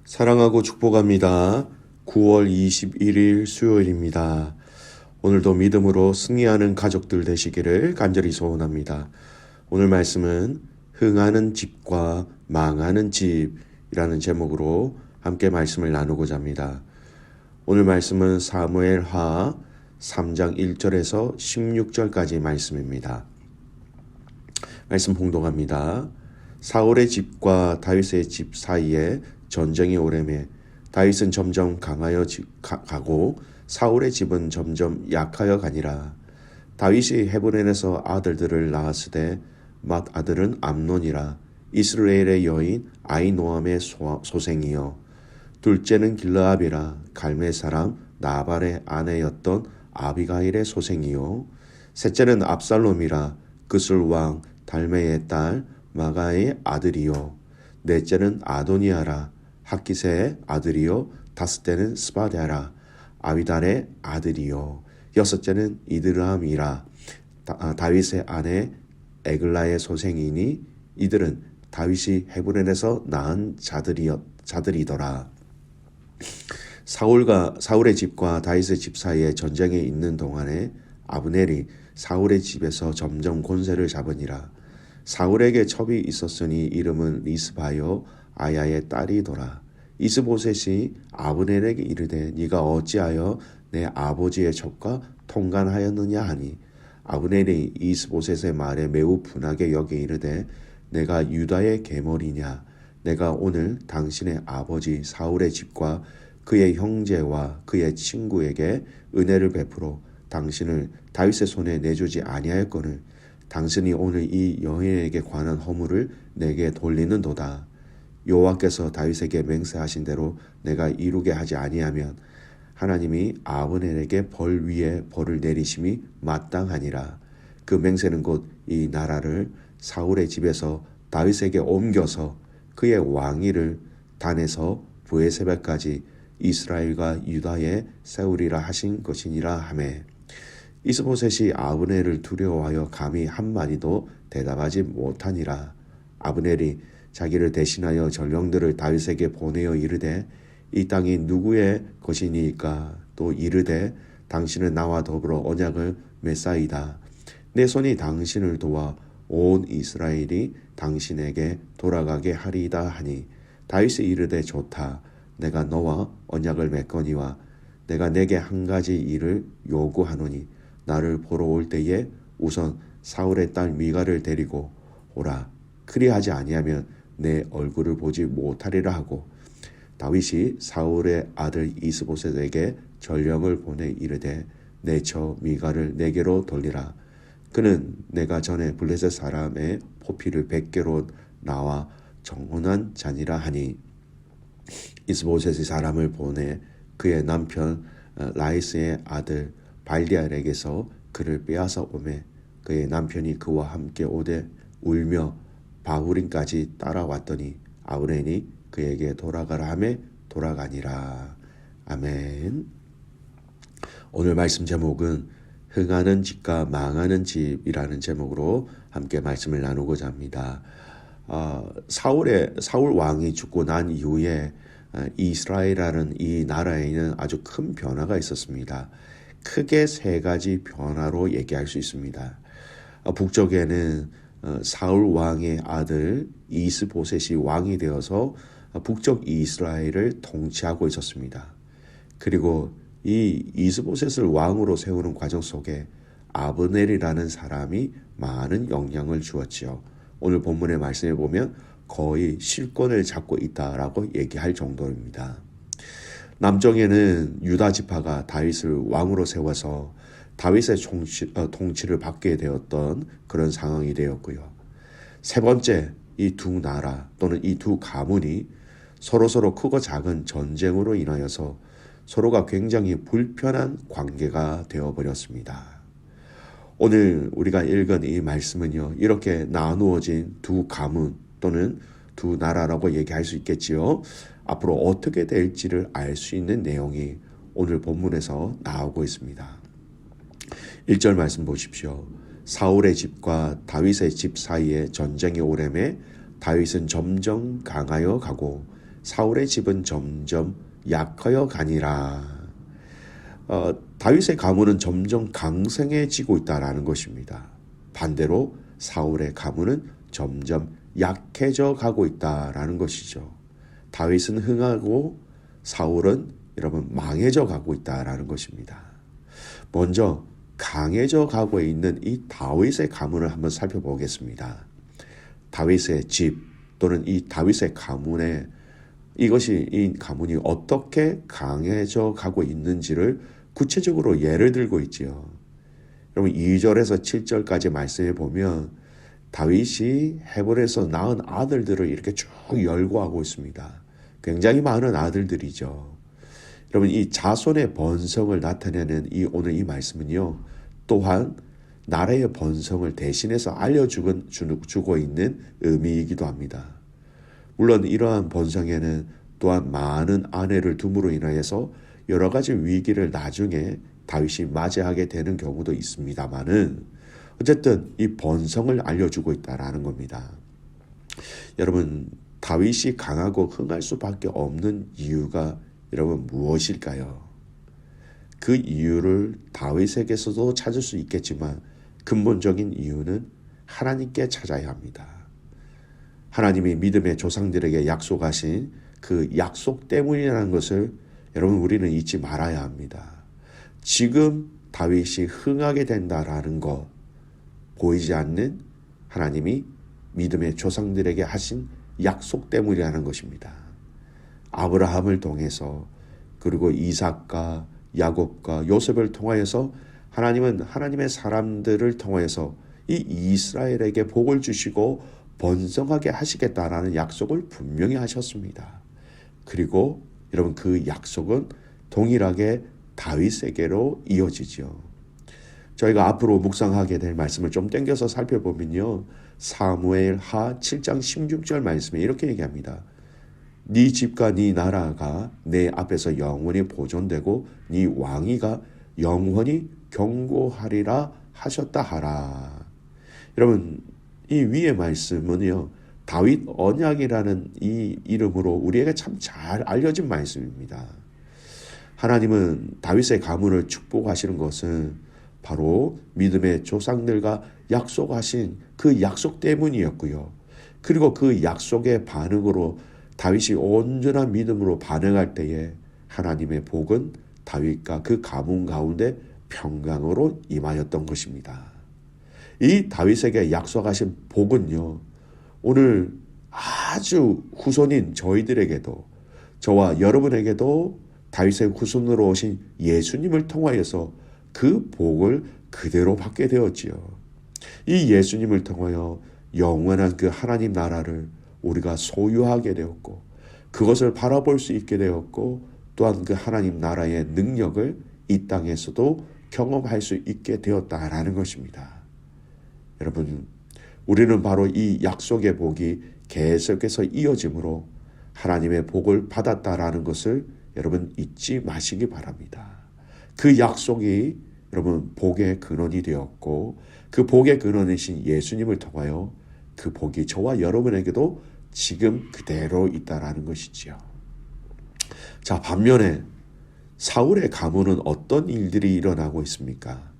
사랑하고 축복합니다. 9월 21일 수요일입니다. 오늘도 믿음으로 승리하는 가족들 되시기를 간절히 소원합니다. 오늘 말씀은 흥하는 집과 망하는 집이라는 제목으로 함께 말씀을 나누고자 합니다. 오늘 말씀은 사무엘하 3장 1절에서 16절까지 말씀입니다. 말씀 봉독합니다. 사울의 집과 다윗의 집 사이에 전쟁이 오래매 다윗은 점점 강하여 가고 사울의 집은 점점 약하여 가니라. 다윗이 헤브론에서 아들들을 낳았으되 맏 아들은 암논이라. 이스라엘의 여인 아히노암의 소생이요 둘째는 길르압이라. 갈멜 사람 나발의 아내였던 아비가일의 소생이요 셋째는 압살롬이라. 그술 왕 달메의 딸 마가의 아들이요 넷째는 아도니아라. 학기세의 아들이요 다섯째는 스바랴라. 아비달의 아들이요 여섯째는 이드람이라. 다윗의 아내 에글라의 소생이니 이들은 다윗이 헤브론에서 낳은 자들이더라. 사울의 집과 다윗의 집 사이에 전쟁에 있는 동안에 아브넬이 사울의 집에서 점점 권세를 잡으니라. 사울에게 첩이 있었으니 이름은 리스바요 아야의 딸이더라. 이스보셋이 아브넬에게 이르되 네가 어찌하여 내 아버지의 첩과 통간하였느냐 하니 아브넬이 이스보셋의 말에 매우 분하게 여겨 이르되 내가 유다의 계머리냐. 내가 오늘 당신의 아버지 사울의 집과 그의 형제와 그의 친구에게 은혜를 베풀어 당신을 다윗의 손에 내주지 아니하였거늘 당신이 오늘 이 여인에게 관한 허물을 내게 돌리는도다. 여호와께서 다윗에게 맹세하신 대로 내가 이루게 하지 아니하면 하나님이 아브넬에게 벌 위에 벌을 내리심이 마땅하니라. 그 맹세는 곧 이 나라를 사울의 집에서 다윗에게 옮겨서 그의 왕위를 단에서 브에세바까지 이스라엘과 유다에 세우리라 하신 것이니라 하매 이스보셋이 아브넬을 두려워하여 감히 한마디도 대답하지 못하니라. 아브넬이 자기를 대신하여 전령들을 다윗에게 보내어 이르되 이 땅이 누구의 것이니까. 또 이르되 당신은 나와 더불어 언약을 맺사이다. 내 손이 당신을 도와 온 이스라엘이 당신에게 돌아가게 하리이다 하니 다윗이 이르되 좋다. 내가 너와 언약을 맺거니와 내가 내게 한 가지 일을 요구하노니 나를 보러 올 때에 우선 사울의 딸 미가를 데리고 오라. 그리하지 아니하면 내 얼굴을 보지 못하리라 하고 다윗이 사울의 아들 이스보셋에게 전령을 보내 이르되 내 처 미가를 내게로 돌리라. 그는 내가 전에 블레셋 사람의 포피를 100개로 나와 정혼한 자니라 하니 이스보셋이 사람을 보내 그의 남편 라이스의 아들 발디알에게서 그를 빼앗아 오매 그의 남편이 그와 함께 오되 울며 바후림까지 따라왔더니 아브넬이 그에게 돌아가라 하매 돌아가니라. 아멘. 오늘 말씀 제목은 흥하는 집과 망하는 집이라는 제목으로 함께 말씀을 나누고자 합니다. 사울 왕이 죽고 난 이후에 이스라엘이라는 이 나라에는 아주 큰 변화가 있었습니다. 크게 세 가지 변화로 얘기할 수 있습니다. 북쪽에는 사울 왕의 아들 이스보셋이 왕이 되어서 북쪽 이스라엘을 통치하고 있었습니다. 그리고 이 이스보셋을 왕으로 세우는 과정 속에 아브넬이라는 사람이 많은 영향을 주었지요. 오늘 본문의 말씀에 보면 거의 실권을 잡고 있다라고 얘기할 정도입니다. 남쪽에는 유다 지파가 다윗을 왕으로 세워서 다윗의 통치를 받게 되었던 그런 상황이 되었고요. 세 번째, 이 두 나라 또는 이 두 가문이 서로 크고 작은 전쟁으로 인하여서 서로가 굉장히 불편한 관계가 되어버렸습니다. 오늘 우리가 읽은 이 말씀은요, 이렇게 나누어진 두 가문 또는 두 나라라고 얘기할 수 있겠지요. 앞으로 어떻게 될지를 알 수 있는 내용이 오늘 본문에서 나오고 있습니다. 1절 말씀 보십시오. 사울의 집과 다윗의 집 사이에 전쟁이 오래매 다윗은 점점 강하여 가고 사울의 집은 점점 약하여 가니라. 다윗의 가문은 점점 강성해지고 있다라는 것입니다. 반대로 사울의 가문은 점점 약해져 가고 있다라는 것이죠. 다윗은 흥하고 사울은 여러분 망해져 가고 있다라는 것입니다. 먼저 강해져 가고 있는 이 다윗의 가문을 한번 살펴보겠습니다. 다윗의 집 또는 이 다윗의 가문에 이 가문이 어떻게 강해져 가고 있는지를 구체적으로 예를 들고 있지요. 여러분 2절에서 7절까지 말씀해 보면 다윗이 헤브론에서 낳은 아들들을 이렇게 쭉 열거하고 있습니다. 굉장히 많은 아들들이죠. 여러분 이 자손의 번성을 나타내는 오늘 이 말씀은요. 또한 나라의 번성을 대신해서 알려주고 있는 의미이기도 합니다. 물론 이러한 번성에는 또한 많은 아내를 둠으로 인하여서 여러 가지 위기를 나중에 다윗이 맞이하게 되는 경우도 있습니다만은 어쨌든 이 번성을 알려주고 있다라는 겁니다. 여러분 다윗이 강하고 흥할 수밖에 없는 이유가 여러분 무엇일까요? 그 이유를 다윗에게서도 찾을 수 있겠지만 근본적인 이유는 하나님께 찾아야 합니다. 하나님이 믿음의 조상들에게 약속하신 그 약속 때문이라는 것을 여러분 우리는 잊지 말아야 합니다. 지금 다윗이 흥하게 된다라는 거 보이지 않는 하나님이 믿음의 조상들에게 하신 약속 때문이라는 것입니다. 아브라함을 통해서 그리고 이삭과 야곱과 요셉을 통하여서 하나님은 하나님의 사람들을 통하여서 이 이스라엘에게 복을 주시고 번성하게 하시겠다라는 약속을 분명히 하셨습니다. 그리고 여러분 그 약속은 동일하게 다윗에게로 이어지죠. 저희가 앞으로 묵상하게 될 말씀을 좀 땡겨서 살펴보면요. 사무엘 하 7장 16절 말씀에 이렇게 얘기합니다. 네 집과 네 나라가 내 앞에서 영원히 보존되고 네 왕위가 영원히 경고하리라 하셨다 하라. 여러분 이 위의 말씀은요. 다윗 언약이라는 이 이름으로 우리에게 참 잘 알려진 말씀입니다. 하나님은 다윗의 가문을 축복하시는 것은 바로 믿음의 조상들과 약속하신 그 약속 때문이었고요. 그리고 그 약속의 반응으로 다윗이 온전한 믿음으로 반응할 때에 하나님의 복은 다윗과 그 가문 가운데 평강으로 임하였던 것입니다. 이 다윗에게 약속하신 복은요. 오늘 아주 후손인 저희들에게도 저와 여러분에게도 다윗의 후손으로 오신 예수님을 통하여서 그 복을 그대로 받게 되었지요. 이 예수님을 통하여 영원한 그 하나님 나라를 우리가 소유하게 되었고 그것을 바라볼 수 있게 되었고 또한 그 하나님 나라의 능력을 이 땅에서도 경험할 수 있게 되었다라는 것입니다. 여러분 우리는 바로 이 약속의 복이 계속해서 이어짐으로 하나님의 복을 받았다라는 것을 여러분 잊지 마시기 바랍니다. 그 약속이 여러분 복의 근원이 되었고 그 복의 근원이신 예수님을 통하여 그 복이 저와 여러분에게도 지금 그대로 있다라는 것이지요. 자, 반면에 사울의 가문은 어떤 일들이 일어나고 있습니까?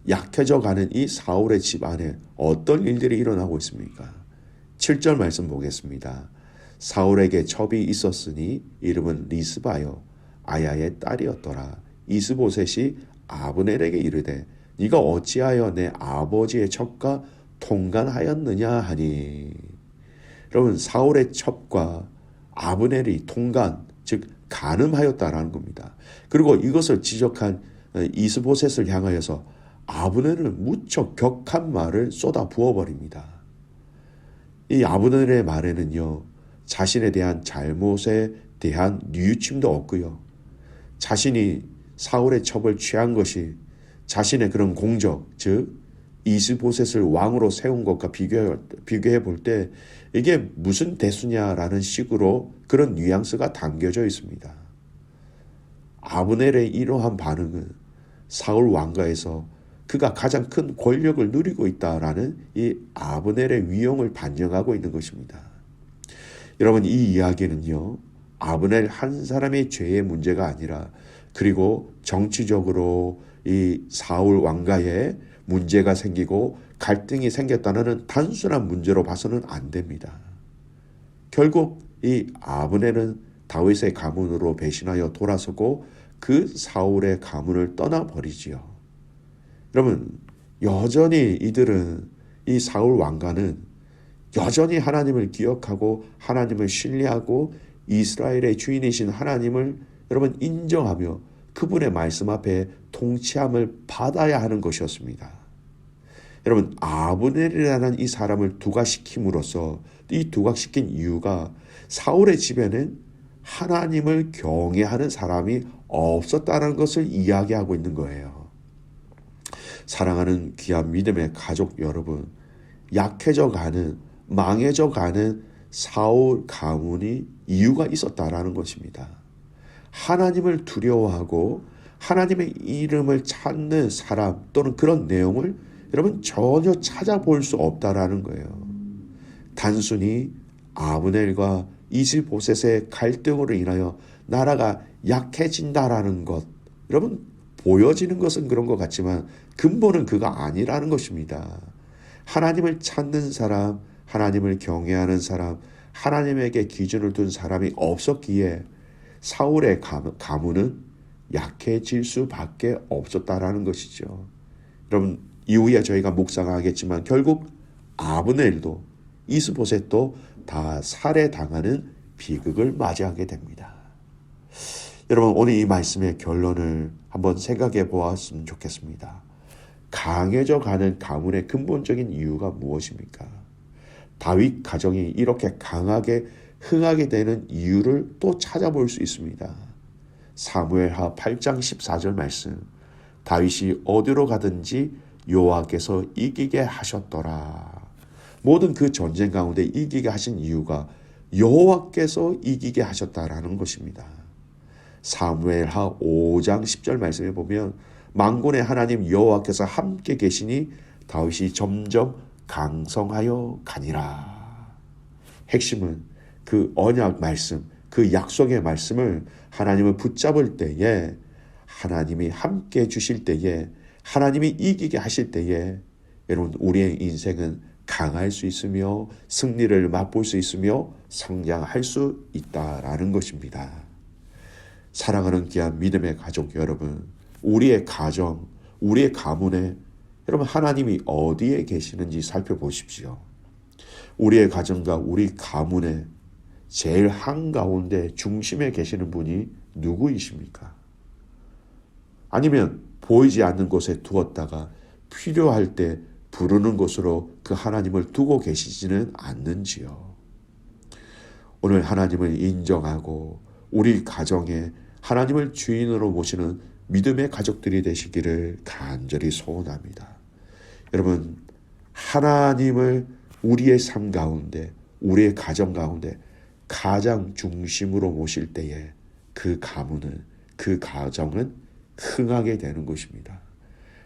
약해져 가는 이 사울의 집 안에 어떤 일들이 일어나고 있습니까? 7절 말씀 보겠습니다. 사울에게 첩이 있었으니 이름은 리스바요 아야의 딸이었더라. 이스보셋이 아브넬에게 이르되 네가 어찌하여 내 아버지의 첩과 통간하였느냐 하니. 여러분 사울의 첩과 아브넬이 통간 즉 간음하였다라는 겁니다. 그리고 이것을 지적한 이스보셋을 향하여서 아브넬은 무척 격한 말을 쏟아 부어버립니다. 이 아브넬의 말에는요. 자신에 대한 잘못에 대한 뉘우침도 없고요. 자신이 사울의 첩을 취한 것이 자신의 그런 공적 즉 이스보셋을 왕으로 세운 것과 비교해 볼 때 이게 무슨 대수냐라는 식으로 그런 뉘앙스가 담겨져 있습니다. 아브넬의 이러한 반응은 사울 왕가에서 그가 가장 큰 권력을 누리고 있다라는 이 아브넬의 위용을 반영하고 있는 것입니다. 여러분 이 이야기는요. 아브넬 한 사람의 죄의 문제가 아니라, 그리고 정치적으로 이 사울 왕가에 문제가 생기고 갈등이 생겼다는 단순한 문제로 봐서는 안 됩니다. 결국 이 아브넬은 다윗의 가문으로 배신하여 돌아서고 그 사울의 가문을 떠나버리지요. 여러분, 여전히 이들은, 이 사울 왕가는 여전히 하나님을 기억하고 하나님을 신뢰하고 이스라엘의 주인이신 하나님을 여러분 인정하며 그분의 말씀 앞에 통치함을 받아야 하는 것이었습니다. 여러분, 아브넬이라는 이 사람을 두각시킴으로써, 이 두각시킨 이유가 사울의 집에는 하나님을 경외하는 사람이 없었다는 것을 이야기하고 있는 거예요. 사랑하는 귀한 믿음의 가족 여러분, 약해져 가는, 망해져 가는 사울 가문이 이유가 있었다라는 것입니다. 하나님을 두려워하고 하나님의 이름을 찾는 사람 또는 그런 내용을 여러분 전혀 찾아볼 수 없다라는 거예요. 단순히 아브넬과 이스보셋의 갈등으로 인하여 나라가 약해진다라는 것, 여러분 보여지는 것은 그런 것 같지만 근본은 그가 아니라는 것입니다. 하나님을 찾는 사람, 하나님을 경외하는 사람, 하나님에게 기준을 둔 사람이 없었기에 사울의 가문은 약해질 수밖에 없었다라는 것이죠. 여러분, 이후에 저희가 묵상하겠지만 결국 아브넬도 이스보셋도 다 살해당하는 비극을 맞이하게 됩니다. 여러분, 오늘 이 말씀의 결론을 한번 생각해 보았으면 좋겠습니다. 강해져 가는 가문의 근본적인 이유가 무엇입니까? 다윗 가정이 이렇게 강하게 흥하게 되는 이유를 또 찾아볼 수 있습니다. 사무엘하 8장 14절 말씀, 다윗이 어디로 가든지 여호와께서 이기게 하셨더라. 모든 그 전쟁 가운데 이기게 하신 이유가 여호와께서 이기게 하셨다라는 것입니다. 사무엘하 5장 10절 말씀에 보면 만군의 하나님 여호와께서 함께 계시니 다윗이 점점 강성하여 가니라. 핵심은 그 언약 말씀, 그 약속의 말씀을 하나님을 붙잡을 때에, 하나님이 함께 해주실 때에, 하나님이 이기게 하실 때에 여러분 우리의 인생은 강할 수 있으며 승리를 맛볼 수 있으며 성장할 수 있다라는 것입니다. 사랑하는 귀한 믿음의 가족 여러분, 우리의 가정, 우리의 가문에 여러분 하나님이 어디에 계시는지 살펴보십시오. 우리의 가정과 우리 가문에 제일 한가운데 중심에 계시는 분이 누구이십니까? 아니면 보이지 않는 곳에 두었다가 필요할 때 부르는 곳으로 그 하나님을 두고 계시지는 않는지요. 오늘 하나님을 인정하고 우리 가정에 하나님을 주인으로 모시는 믿음의 가족들이 되시기를 간절히 소원합니다. 여러분, 하나님을 우리의 삶 가운데, 우리의 가정 가운데 가장 중심으로 모실 때에 그 가문은, 그 가정은 흥하게 되는 것입니다.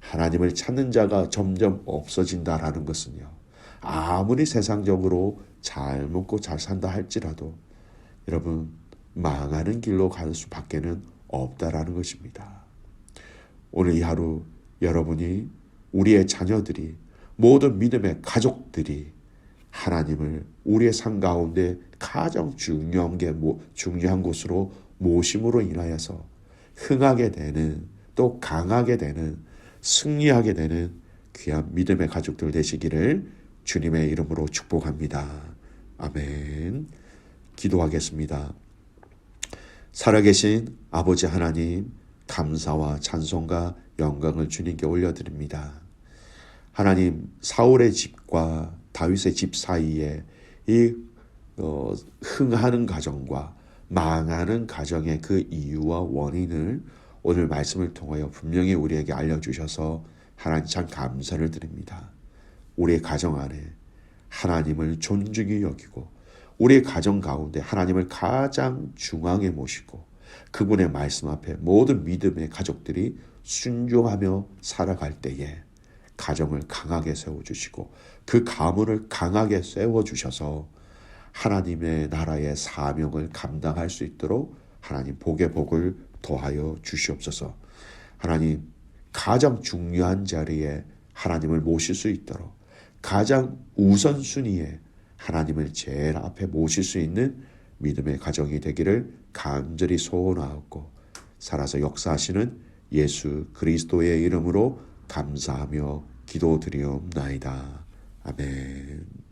하나님을 찾는 자가 점점 없어진다라는 것은요, 아무리 세상적으로 잘 먹고 잘 산다 할지라도 여러분 망하는 길로 갈 수밖에는 없다라는 것입니다. 오늘 이 하루 여러분이, 우리의 자녀들이, 모든 믿음의 가족들이 하나님을 우리의 삶 가운데 가장 중요한 곳으로 모심으로 인하여서 흥하게 되는, 또 강하게 되는, 승리하게 되는 귀한 믿음의 가족들 되시기를 주님의 이름으로 축복합니다. 아멘. 기도하겠습니다. 살아계신 아버지 하나님, 감사와 찬송과 영광을 주님께 올려드립니다. 하나님, 사울의 집과 다윗의 집 사이에 이 흥하는 가정과 망하는 가정의 그 이유와 원인을 오늘 말씀을 통하여 분명히 우리에게 알려주셔서 하나님 참 감사를 드립니다. 우리의 가정 안에 하나님을 존중히 여기고 우리의 가정 가운데 하나님을 가장 중앙에 모시고 그분의 말씀 앞에 모든 믿음의 가족들이 순종하며 살아갈 때에 가정을 강하게 세워주시고 그 가문을 강하게 세워주셔서 하나님의 나라의 사명을 감당할 수 있도록 하나님 복의 복을 더하여 주시옵소서. 하나님, 가장 중요한 자리에 하나님을 모실 수 있도록 가장 우선순위에 하나님을 제일 앞에 모실 수 있는 믿음의 가정이 되기를 간절히 소원하옵고, 살아서 역사하시는 예수 그리스도의 이름으로 감사하며 기도드리옵나이다. 아멘.